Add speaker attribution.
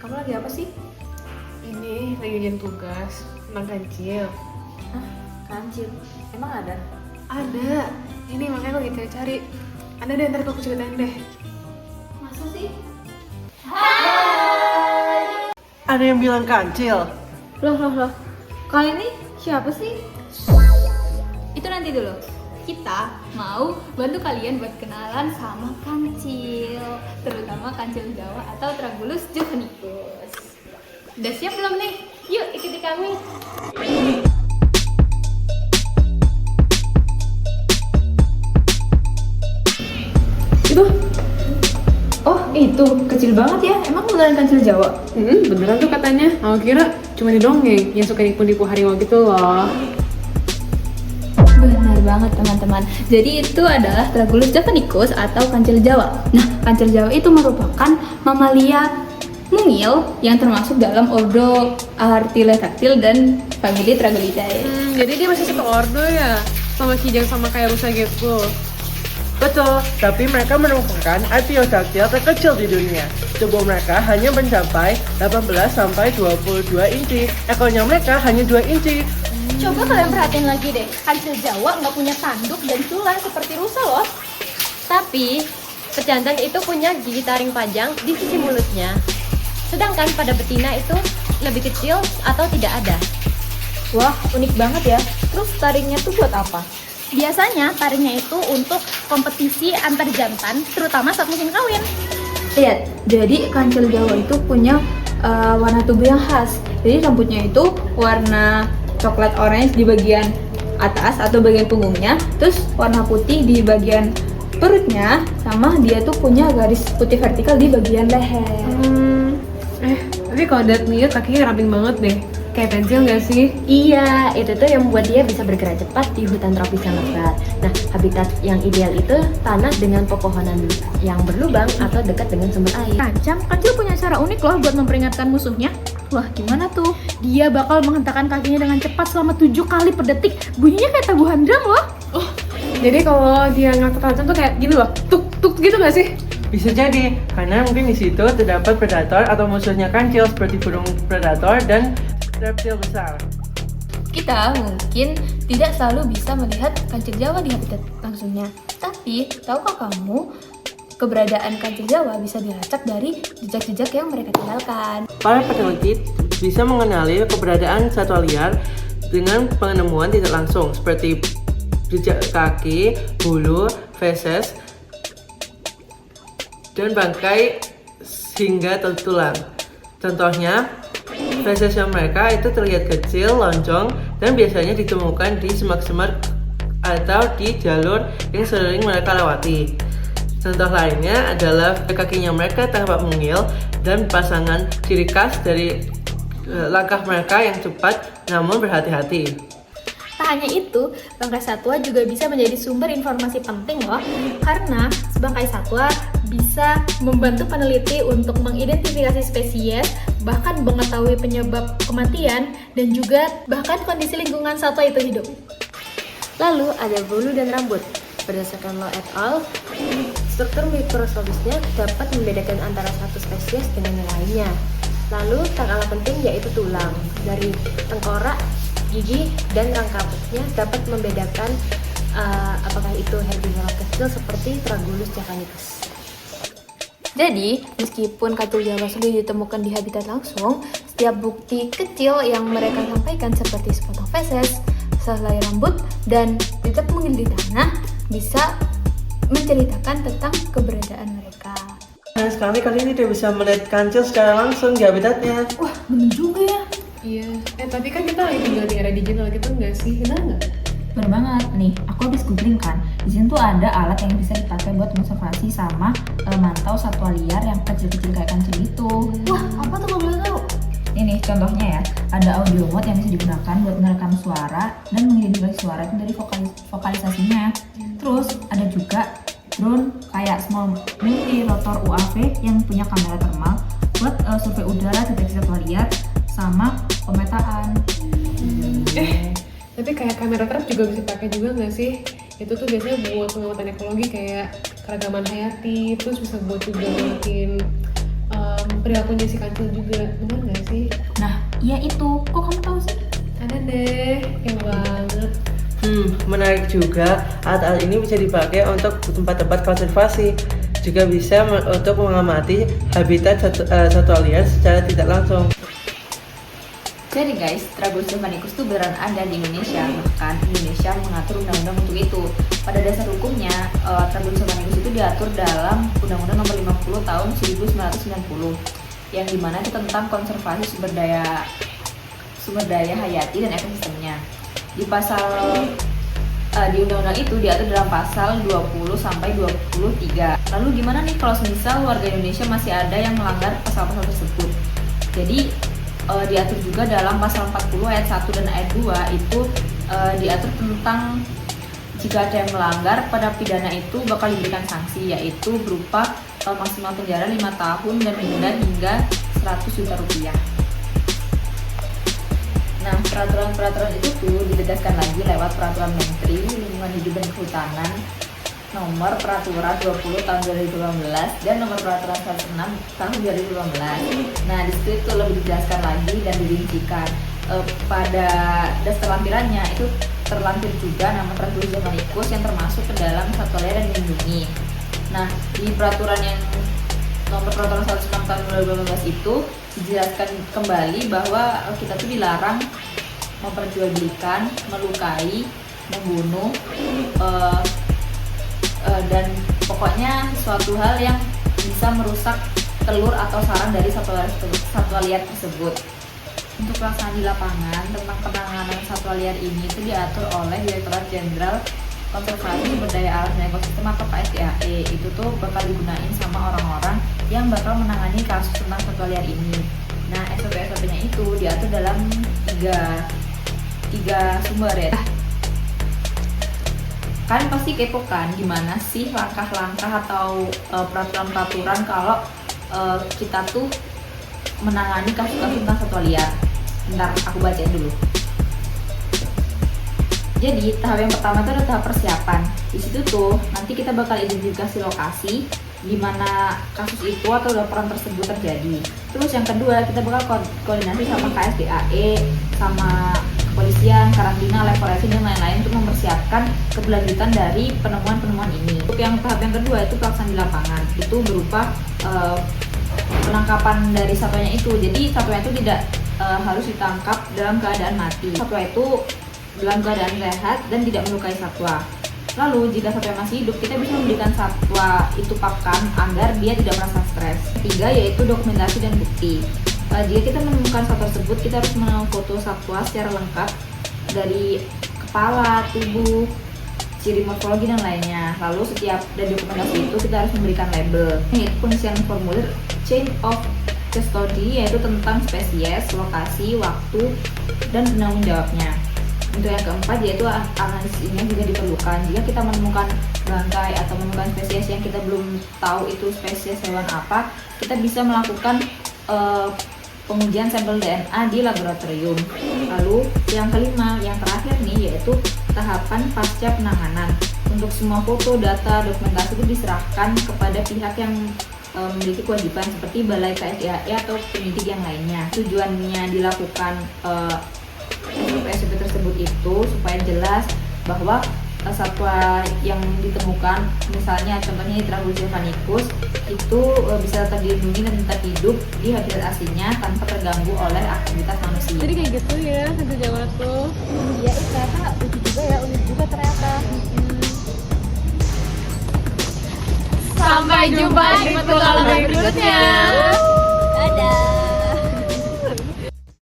Speaker 1: Kamu lagi apa sih?
Speaker 2: Ini lagi ujian tugas tentang kancil.
Speaker 1: Hah? Kancil? Emang ada?
Speaker 2: Ada. Ini makanya aku lagi cari-cari. Ada deh, ntar aku ceritain deh.
Speaker 1: Masa sih?
Speaker 3: Ada yang bilang kancil.
Speaker 1: Loh. Kali ini siapa sih?
Speaker 4: Itu nanti dulu. Kita mau bantu kalian buat kenalan sama kancil, terutama kancil Jawa atau Tragulus javanicus. Udah siap belum nih? Yuk ikuti kami.
Speaker 1: Itu? Oh itu, kecil banget ya. Emang beneran kancil Jawa?
Speaker 2: Beneran tuh katanya. Aku kira cuma di dongeng yang suka nipu-nipu harimau gitu loh.
Speaker 4: Benar banget teman-teman. Jadi itu adalah Tragulus javanicus atau kancil Jawa. Nah, kancil Jawa itu merupakan mamalia mungil yang termasuk dalam ordo Artiodactyl dan famili Tragulidae.
Speaker 2: Jadi dia masih satu ordo ya? Sama kijang sama kayak rusa gitu.
Speaker 3: Betul, tapi mereka merupakan Artiodactyl terkecil di dunia. Tubuh mereka hanya mencapai 18 sampai 22 inci. Ekornya mereka hanya 2 inci.
Speaker 5: Coba kalian perhatiin lagi deh, kancil Jawa nggak punya tanduk dan tulang seperti rusa loh.
Speaker 6: Tapi, pejantan itu punya gigi taring panjang di sisi mulutnya. Sedangkan pada betina itu lebih kecil atau tidak ada.
Speaker 5: Wah, unik banget ya. Terus taringnya tuh buat apa? Biasanya taringnya itu untuk kompetisi antar jantan, terutama saat musim kawin.
Speaker 4: Lihat, jadi kancil Jawa itu punya warna tubuh yang khas. Jadi rambutnya itu warna coklat orange di bagian atas atau bagian punggungnya, terus warna putih di bagian perutnya, sama dia tuh punya garis putih vertikal di bagian leher.
Speaker 2: Tapi kalau lihat kakinya ramping banget deh. Kayak pensil nggak sih?
Speaker 6: Iya, itu tuh yang membuat dia bisa bergerak cepat di hutan tropis yang lebat. Nah, habitat yang ideal itu tanah dengan pepohonan yang berlubang atau dekat dengan sumber air.
Speaker 5: Kancil punya cara unik loh buat memperingatkan musuhnya.
Speaker 1: Wah, gimana tuh?
Speaker 5: Dia bakal menghentakkan kakinya dengan cepat selama 7 kali per detik. Bunyinya kayak tabuhan drum loh.
Speaker 2: Jadi kalau dia ngangkat tangan tuh kayak gini loh, tuk gitu nggak sih?
Speaker 3: Bisa jadi, karena mungkin di situ terdapat predator atau musuhnya kancil seperti burung predator dan reptil besar.
Speaker 4: Kita mungkin tidak selalu bisa melihat kancil Jawa di habitat langsungnya. Tapi, tahukah kamu keberadaan kancil Jawa bisa dilacak dari jejak-jejak yang mereka tinggalkan?
Speaker 3: Para peneliti bisa mengenali keberadaan satwa liar dengan penemuan tidak langsung seperti jejak kaki, bulu, feses, dan bangkai hingga tulang. Contohnya, fesesnya mereka itu terlihat kecil, lonjong, dan biasanya ditemukan di semak-semak atau di jalur yang sering mereka lewati. Contoh lainnya adalah kakinya mereka tampak mungil dan pasangan ciri khas dari langkah mereka yang cepat namun berhati-hati.
Speaker 5: Tak hanya itu, bangkai satwa juga bisa menjadi sumber informasi penting loh. Karena bangkai satwa bisa membantu peneliti untuk mengidentifikasi spesies, bahkan mengetahui penyebab kematian, dan juga bahkan kondisi lingkungan satwa itu hidup.
Speaker 6: Lalu ada bulu dan rambut. Berdasarkan Law et al., struktur mikroskopusnya dapat membedakan antara satu spesies dengan yang lainnya. Lalu tak kalah penting yaitu tulang. Dari tengkorak, gigi, dan rangkapnya dapat membedakan apakah itu herbivora kecil seperti Tragulus javanicus.
Speaker 4: Jadi, meskipun kancil Jawa sulit ditemukan di habitat langsung, setiap bukti kecil yang mereka sampaikan seperti sepotong feses, sehelai rambut, dan jejak mungil di tanah bisa menceritakan tentang keberadaan mereka.
Speaker 3: Nah, sekali kali ini tidak bisa melihat kancil secara langsung di habitatnya.
Speaker 1: Wah, bener juga ya.
Speaker 2: Iya. Tapi kan kita lagi tinggal di era digital gitu nggak sih? Benar nggak?
Speaker 1: Bener banget nih, aku habis googling kan. Di sini tuh ada alat yang bisa dipakai buat konservasi sama mantau satwa liar yang kecil-kecil kayak kancil itu.
Speaker 5: Wah, apa tuh kalau boleh tahu?
Speaker 1: Ini contohnya ya, ada audio mode yang bisa digunakan buat merekam suara dan mengidentifikasi suara itu dari vokalisasinya. Terus ada juga drone kayak small multi rotor UAV yang punya kamera thermal buat survei udara, deteksi satwa liar, sama pemetaan.
Speaker 2: Tapi kayak kamera trap juga bisa dipakai juga nggak sih? Itu tuh biasanya buat pengamatan ekologi kayak keragaman hayati, terus bisa buat juga makin perilakunya si kancil juga, benar nggak sih?
Speaker 1: Nah, iya itu. Kok kamu tahu sih?
Speaker 2: Ada deh, kayak banget.
Speaker 3: Menarik juga. Alat-alat ini bisa dipakai untuk tempat-tempat konservasi. Juga bisa untuk mengamati habitat satwa liar secara tidak langsung.
Speaker 1: Jadi guys, Tragos javanicus itu beneran ada di Indonesia. Bahkan Indonesia mengatur undang-undang untuk itu. Pada dasar hukumnya, Tragos javanicus itu diatur dalam Undang-Undang Nomor 50 Tahun 1990, yang dimana itu tentang konservasi sumber daya hayati dan ekosistemnya. Di undang-undang itu diatur dalam pasal 20 sampai 23. Lalu gimana nih kalau semisal warga Indonesia masih ada yang melanggar pasal-pasal tersebut? Jadi diatur juga dalam pasal 40 ayat 1 dan ayat 2 itu diatur tentang jika ada yang melanggar, pada pidana itu bakal diberikan sanksi, yaitu berupa maksimal penjara 5 tahun dan denda hingga 100 juta rupiah. Nah, peraturan-peraturan itu tuh ditegaskan lagi lewat Peraturan Menteri Lingkungan Hidup dan Kehutanan Nomor Peraturan 20 tahun 2018 dan Nomor Peraturan 106 tahun 2018. Nah, di situ itu lebih dijelaskan lagi dan dirincikan. Pada dasar lampirannya itu terlampir juga nama Tragos javanicus yang termasuk ke dalam satwa liar yang dilindungi. Nah, di peraturan yang Nomor Peraturan 106 tahun 2018 itu dijelaskan kembali bahwa kita tuh dilarang memperjualbelikan, melukai, membunuh, dan pokoknya suatu hal yang bisa merusak telur atau sarang dari satwa liar tersebut. Untuk pelaksanaan di lapangan tentang penanganan satwa liar ini itu diatur oleh Direktorat Jenderal Konservasi Sumber Daya Alam dan Ekosistem atau KSDAE. Itu tuh bakal digunain sama orang-orang yang bakal menangani kasus tentang satwa liar ini. Nah, SOP-nya itu diatur dalam tiga sumber ya. Kalian pasti kepo kan gimana sih langkah-langkah atau peraturan-peraturan kalau kita tuh menangani kasus-kasus tentang satwa liar. Bentar, aku bacain dulu. Jadi tahap yang pertama itu adalah tahap persiapan. Di situ tuh nanti kita bakal identifikasi lokasi di mana kasus itu atau laporan tersebut terjadi. Terus yang kedua kita bakal koordinasi sama KSDAE, sama kepolisian, karantina, laborasi dan lain-lain untuk mempersiapkan keberlanjutan dari penemuan-penemuan ini. Untuk yang tahap yang kedua itu pelaksanaan di lapangan. Itu berupa penangkapan dari satwanya itu. Jadi satwa itu tidak harus ditangkap dalam keadaan mati. Satwa itu dalam keadaan sehat dan tidak melukai satwa. Lalu jika satwa masih hidup, kita bisa memberikan satwa itu pakan agar dia tidak merasa stres. Ketiga yaitu dokumentasi dan bukti. Jika kita menemukan satwa tersebut, kita harus memfoto satwa secara lengkap dari kepala, tubuh, ciri morfologi dan lainnya. Lalu setiap dari dokumentasi itu kita harus memberikan label, yaitu pengisian formulir chain of custody, yaitu tentang spesies, lokasi, waktu, dan penanggung jawabnya. Untuk yang keempat yaitu analisis ini juga diperlukan. Jika kita menemukan bangkai atau menemukan spesies yang kita belum tahu itu spesies hewan apa, kita bisa melakukan pengujian sampel DNA di laboratorium. Lalu yang kelima, yang terakhir nih yaitu tahapan pasca penanganan. Untuk semua foto, data, dokumentasi itu diserahkan kepada pihak yang memiliki kewajiban seperti Balai KSDAE atau penyidik yang lainnya. Tujuannya dilakukan SOP tersebut itu supaya jelas bahwa satwa yang ditemukan, misalnya contohnya Tragos javanicus, itu bisa tetap dilindungi dan tetap hidup di habitat aslinya tanpa terganggu oleh aktivitas manusia.
Speaker 2: Jadi kayak gitu ya satu Jawa tuh.
Speaker 5: Ya ternyata lucu juga ya, unik juga ternyata.
Speaker 2: Sampai jumpa di petualangan berikutnya.